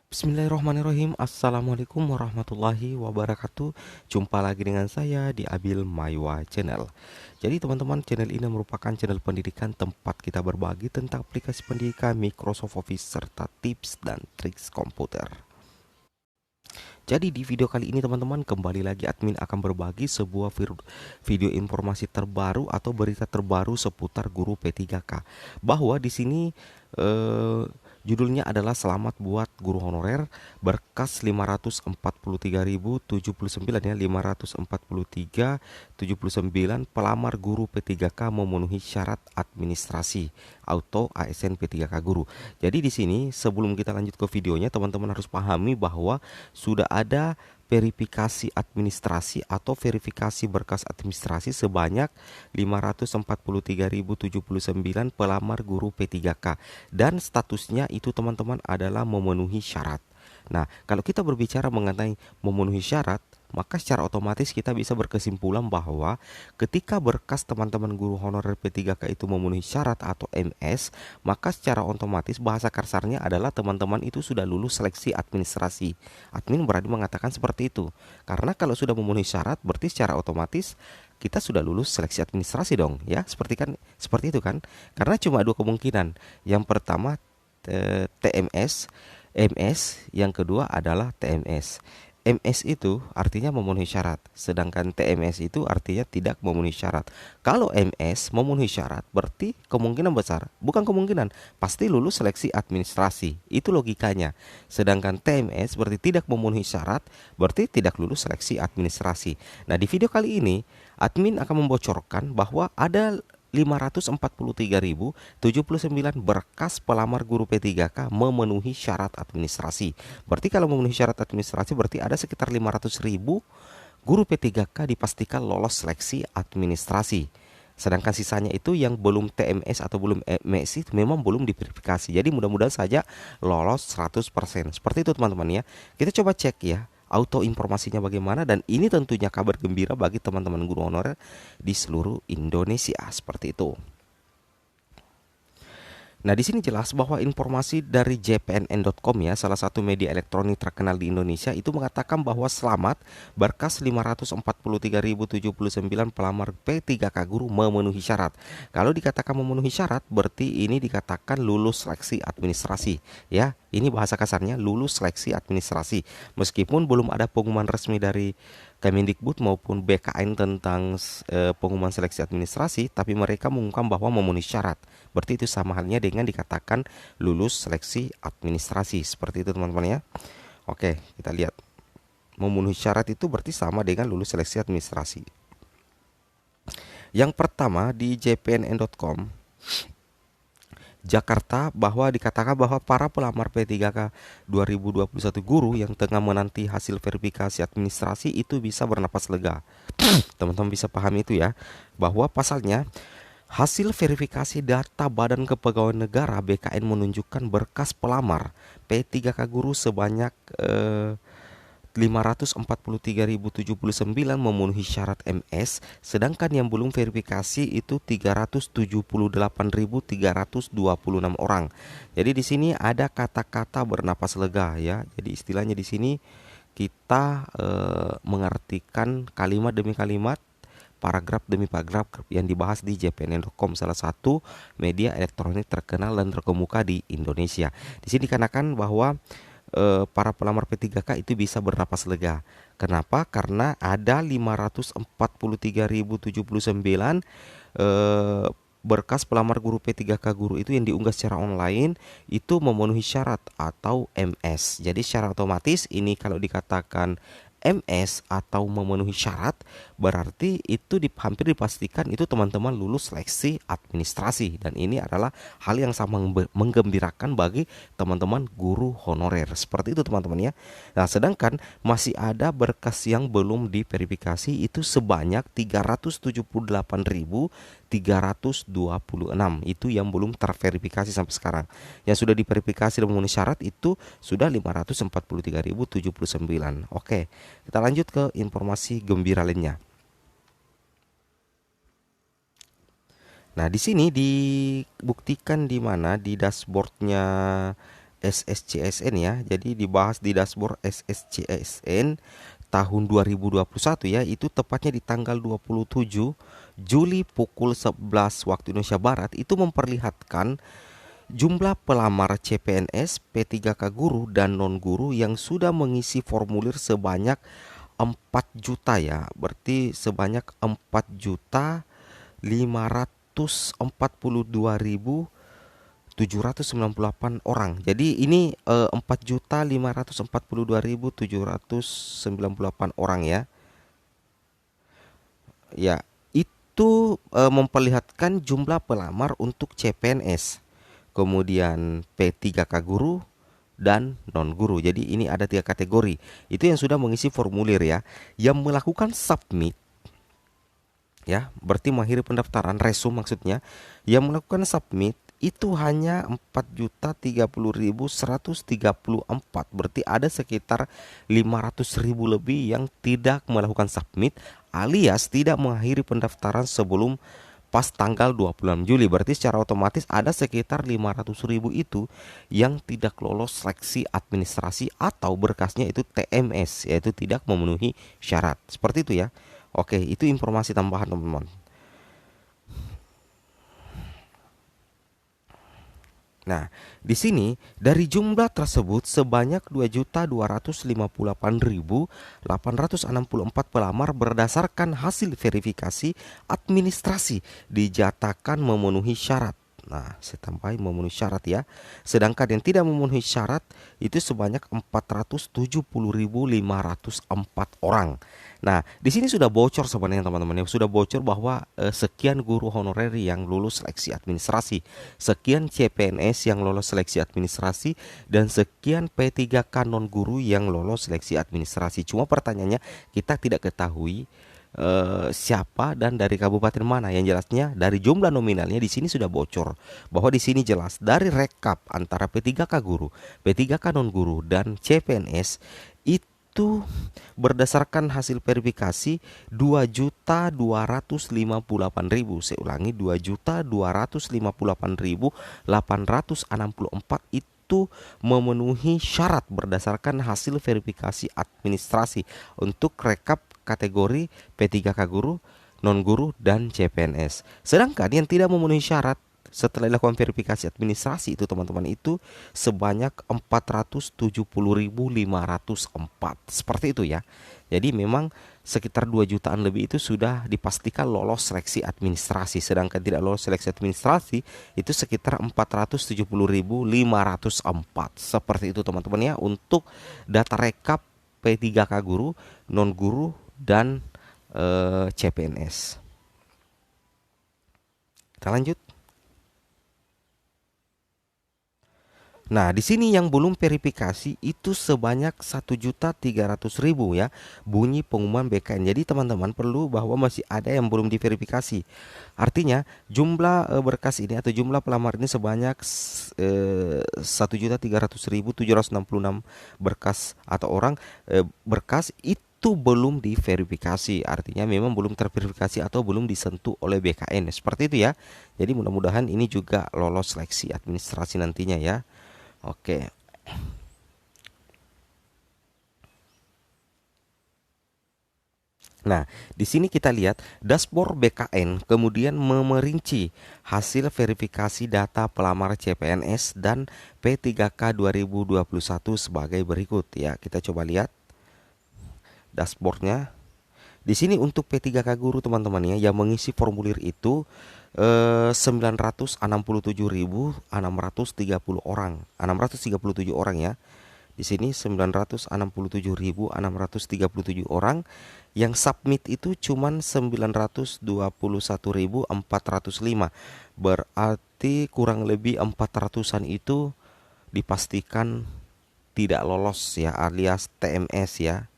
Bismillahirrahmanirrahim. Assalamualaikum warahmatullahi wabarakatuh. Jumpa lagi dengan saya di Abil Maiwa Channel. Jadi teman-teman, channel ini merupakan channel pendidikan tempat kita berbagi tentang aplikasi pendidikan Microsoft Office serta tips dan triks komputer. Jadi di video kali ini teman-teman, kembali lagi admin akan berbagi sebuah video informasi terbaru atau berita terbaru seputar guru P3K. Bahwa di sini eh, judulnya adalah selamat buat guru honorer berkas 543.079 ya, 543.079 pelamar guru P3K memenuhi syarat administrasi auto ASN P3K guru. Jadi di sini sebelum kita lanjut ke videonya, teman-teman harus pahami bahwa sudah ada verifikasi administrasi atau verifikasi berkas administrasi sebanyak 543.079 pelamar guru P3K dan statusnya itu teman-teman adalah memenuhi syarat. Nah, kalau kita berbicara mengenai memenuhi syarat, maka secara otomatis kita bisa berkesimpulan bahwa ketika berkas teman-teman guru honorer P3K itu memenuhi syarat atau MS, maka secara otomatis bahasa kasarnya adalah teman-teman itu sudah lulus seleksi administrasi. Admin berani mengatakan seperti itu. Karena kalau sudah memenuhi syarat, berarti secara otomatis kita sudah lulus seleksi administrasi dong, ya. Seperti itu kan? Karena cuma dua kemungkinan. Yang pertama TMS, MS, yang kedua adalah TMS. MS itu artinya memenuhi syarat, sedangkan TMS itu artinya tidak memenuhi syarat. Kalau MS memenuhi syarat, berarti kemungkinan besar, bukan kemungkinan, pasti lulus seleksi administrasi. Itu logikanya. Sedangkan TMS berarti tidak memenuhi syarat, berarti tidak lulus seleksi administrasi. Nah, di video kali ini, admin akan membocorkan bahwa ada 543.079 berkas pelamar guru P3K memenuhi syarat administrasi. Berarti kalau memenuhi syarat administrasi berarti ada sekitar 500.000 guru P3K dipastikan lolos seleksi administrasi. Sedangkan sisanya itu yang belum TMS atau belum MS itu memang belum diverifikasi. Jadi mudah-mudahan saja lolos 100%. Seperti itu teman-teman ya. Kita coba cek ya auto informasinya bagaimana, dan ini tentunya kabar gembira bagi teman-teman guru honorer di seluruh Indonesia. Seperti itu. Nah, di sini jelas bahwa informasi dari jpnn.com ya, salah satu media elektronik terkenal di Indonesia, itu mengatakan bahwa selamat berkas 543.079 pelamar P3K guru memenuhi syarat. Kalau dikatakan memenuhi syarat, berarti ini dikatakan lulus seleksi administrasi ya. Ini bahasa kasarnya lulus seleksi administrasi. Meskipun belum ada pengumuman resmi dari Kemendikbud maupun BKN tentang pengumuman seleksi administrasi, tapi mereka mengungkapkan bahwa memenuhi syarat. Berarti itu sama halnya dengan dikatakan lulus seleksi administrasi. Seperti itu teman-teman ya. Oke, kita lihat. Memenuhi syarat itu berarti sama dengan lulus seleksi administrasi. Yang pertama di jpnn.com Jakarta, bahwa dikatakan bahwa para pelamar P3K 2021 guru yang tengah menanti hasil verifikasi administrasi itu bisa bernapas lega. Teman-teman bisa pahami itu ya, bahwa pasalnya hasil verifikasi data Badan Kepegawaian Negara BKN menunjukkan berkas pelamar P3K guru sebanyak 543.079 memenuhi syarat MS, sedangkan yang belum verifikasi itu 378.326 orang. Jadi di sini ada kata-kata bernapas lega ya. Jadi istilahnya di sini kita mengartikan kalimat demi kalimat, paragraf demi paragraf yang dibahas di jpnn.com, salah satu media elektronik terkenal dan terkemuka di Indonesia. Di sini dikarenakan bahwa para pelamar P3K itu bisa bernapas lega. Kenapa? Karena ada 543.079 berkas pelamar guru P3K guru itu yang diunggah secara online itu memenuhi syarat atau MS. Jadi secara otomatis ini kalau dikatakan MS atau memenuhi syarat, berarti itu hampir dipastikan itu teman-teman lulus seleksi administrasi, dan ini adalah hal yang sangat menggembirakan bagi teman-teman guru honorer. Seperti itu teman-teman ya. Nah, sedangkan masih ada berkas yang belum diverifikasi itu sebanyak 378.326 itu yang belum terverifikasi sampai sekarang. Yang sudah diverifikasi dan memenuhi syarat itu sudah 543.079. Oke. Kita lanjut ke informasi gembira lainnya. Nah, di sini dibuktikan di mana di dashboardnya SSCSN ya. Jadi dibahas di dashboard SSCSN tahun 2021 ya, itu tepatnya di tanggal 27 Juli pukul 11 waktu Indonesia Barat, itu memperlihatkan jumlah pelamar CPNS, P3K guru dan non guru yang sudah mengisi formulir sebanyak 4 juta ya. Berarti sebanyak 4.542.798 orang. Jadi ini 4.542.798 orang ya. Ya, itu memperlihatkan jumlah pelamar untuk CPNS. Kemudian P3K guru dan non guru. Jadi ini ada 3 kategori. Itu yang sudah mengisi formulir ya. Yang melakukan submit ya, berarti mengakhiri pendaftaran, resume maksudnya. Yang melakukan submit itu hanya 4.030.134. Berarti ada sekitar 500.000 lebih yang tidak melakukan submit alias tidak mengakhiri pendaftaran sebelum pas tanggal 26 Juli. Berarti secara otomatis ada sekitar 500.000 itu yang tidak lolos seleksi administrasi atau berkasnya itu TMS, yaitu tidak memenuhi syarat. Seperti itu ya. Oke, itu informasi tambahan teman-teman. Nah, di sini dari jumlah tersebut sebanyak 2.258.864 pelamar berdasarkan hasil verifikasi administrasi dijatakan memenuhi syarat. Nah, saya tambahin memenuhi syarat ya. Sedangkan yang tidak memenuhi syarat itu sebanyak 470.504 orang. Nah, di sini sudah bocor sebenarnya teman-teman. Sudah bocor bahwa sekian guru honorer yang lulus seleksi administrasi, sekian CPNS yang lolos seleksi administrasi, dan sekian P3K non guru yang lolos seleksi administrasi. Cuma pertanyaannya kita tidak ketahui siapa dan dari kabupaten mana. Yang jelasnya dari jumlah nominalnya di sini sudah bocor bahwa di sini jelas dari rekap antara P3K guru, P3K non guru dan CPNS itu berdasarkan hasil verifikasi 2.258.000. Saya ulangi, 2.258.864 itu memenuhi syarat berdasarkan hasil verifikasi administrasi untuk rekap kategori P3K guru, non guru dan CPNS. Sedangkan yang tidak memenuhi syarat setelah dilakukan verifikasi administrasi itu teman-teman itu sebanyak 470.504. Seperti itu ya. Jadi memang sekitar 2 jutaan lebih itu sudah dipastikan lolos seleksi administrasi. Sedangkan tidak lolos seleksi administrasi itu sekitar 470.504. Seperti itu teman-teman ya, untuk data rekap P3K guru, non guru dan CPNS. Kita lanjut. Nah, di sini yang belum verifikasi itu sebanyak 1.300.000 ya, bunyi pengumuman BKN. Jadi teman-teman perlu bahwa masih ada yang belum diverifikasi. Artinya jumlah berkas ini atau jumlah pelamar ini sebanyak 1.300.766 berkas atau orang berkas itu belum diverifikasi. Artinya memang belum terverifikasi atau belum disentuh oleh BKN. Seperti itu ya. Jadi mudah-mudahan ini juga lolos seleksi administrasi nantinya ya. Oke. Nah, di sini kita lihat dashboard BKN kemudian memerinci hasil verifikasi data pelamar CPNS dan P3K 2021 sebagai berikut ya. Kita coba lihat dashboardnya. Di sini untuk P3K guru teman-teman ya, yang mengisi formulir itu 967.630 orang, 637 orang ya. Di sini 967.637 orang. Yang submit itu cuman 921.405. Berarti kurang lebih 400-an itu dipastikan tidak lolos ya, alias TMS ya.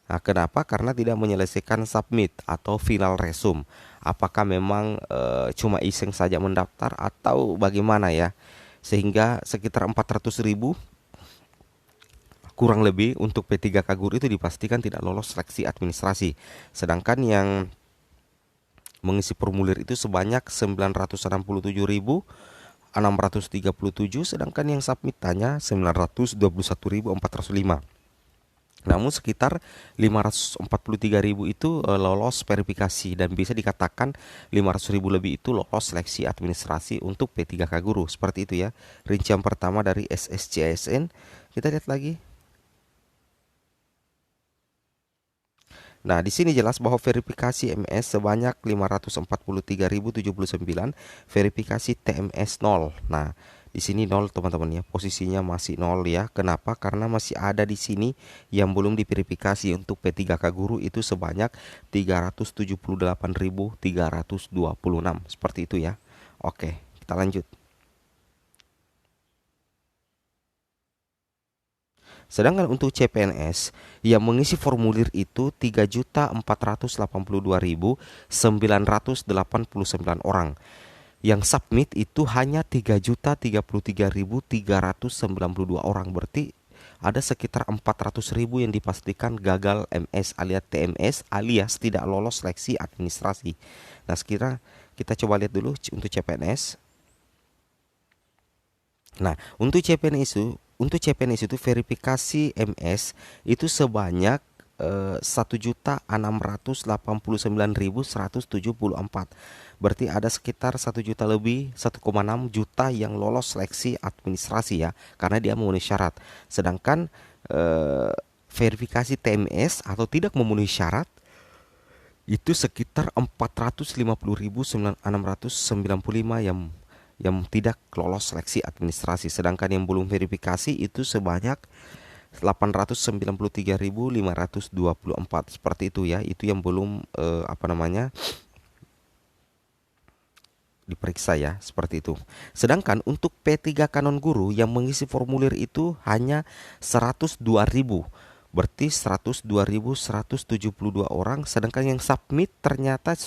Nah, kenapa? Karena tidak menyelesaikan submit atau final resume. Apakah memang cuma iseng saja mendaftar atau bagaimana ya? Sehingga sekitar 400.000 kurang lebih untuk P3K guru itu dipastikan tidak lolos seleksi administrasi. Sedangkan yang mengisi formulir itu sebanyak 967.000 637, sedangkan yang submitannya 921.405. Namun sekitar 543.000 itu lolos verifikasi, dan bisa dikatakan 500.000 lebih itu lolos seleksi administrasi untuk P3K guru. Seperti itu ya, rincian pertama dari SSCASN. Kita lihat lagi. Nah, di sini jelas bahwa verifikasi MS sebanyak 543.079, verifikasi TMS 0. Nah, di sini 0 teman-teman ya, posisinya masih 0 ya. Kenapa? Karena masih ada di sini yang belum diverifikasi. Untuk P3K guru itu sebanyak 378.326. Seperti itu ya. Oke, kita lanjut. Sedangkan untuk CPNS yang mengisi formulir itu 3.482.989 orang. Yang submit itu hanya 3.033.392 orang. Berarti ada sekitar 400.000 yang dipastikan gagal MS alias TMS alias tidak lolos seleksi administrasi. Nah, sekira kita coba lihat dulu untuk CPNS. Nah, untuk CPNS itu verifikasi MS itu sebanyak 1.689.174. Berarti ada sekitar 1 juta lebih, 1,6 juta yang lolos seleksi administrasi ya, karena dia memenuhi syarat. Sedangkan verifikasi TMS atau tidak memenuhi syarat itu sekitar 450.695 yang tidak lolos seleksi administrasi. Sedangkan yang belum verifikasi itu sebanyak 893.524. Seperti itu ya, itu yang belum diperiksa ya, seperti itu. Sedangkan untuk P3K non guru yang mengisi formulir itu hanya 102.000. Berarti 102.172 orang, sedangkan yang submit ternyata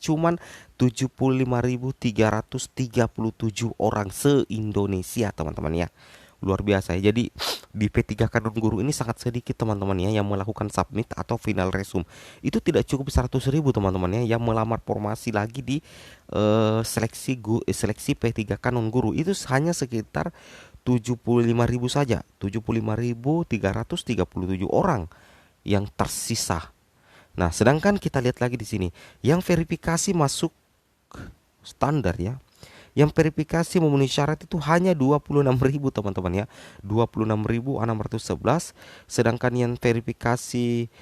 cuman 75.337 orang se-Indonesia, teman-teman ya. Luar biasa ya. Jadi di P3K non guru ini sangat sedikit teman-teman ya yang melakukan submit atau final resume. Itu tidak cukup 100.000 teman-teman ya yang melamar formasi lagi di seleksi P3K non guru. Itu hanya sekitar 75.000 saja, 75.337 orang yang tersisa. Nah, sedangkan kita lihat lagi di sini, yang verifikasi masuk standar ya. Yang verifikasi memenuhi syarat itu hanya 26.000 teman-teman ya. 26.611. Sedangkan yang verifikasi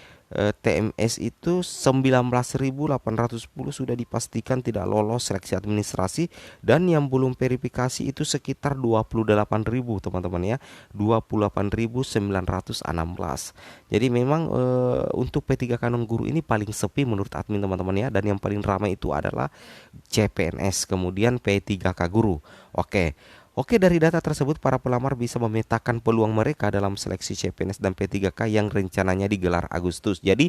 TMS itu 19.810 sudah dipastikan tidak lolos seleksi administrasi, dan yang belum verifikasi itu sekitar 28.000 teman-teman ya, 28.916. Jadi memang untuk P3K non guru ini paling sepi menurut admin teman-teman ya, dan yang paling ramai itu adalah CPNS, kemudian P3K guru. Oke, dari data tersebut para pelamar bisa memetakan peluang mereka dalam seleksi CPNS dan P3K yang rencananya digelar Agustus. Jadi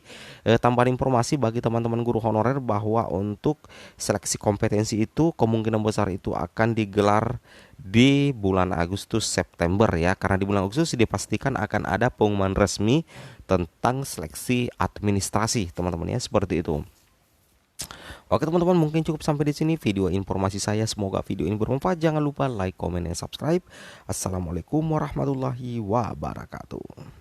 tambahan informasi bagi teman-teman guru honorer bahwa untuk seleksi kompetensi itu kemungkinan besar itu akan digelar di bulan Agustus September ya, karena di bulan Agustus dipastikan akan ada pengumuman resmi tentang seleksi administrasi teman-teman ya, seperti itu. Oke teman-teman, mungkin cukup sampai di sini video informasi saya. Semoga video ini bermanfaat. Jangan lupa like, comment, dan subscribe. Assalamualaikum warahmatullahi wabarakatuh.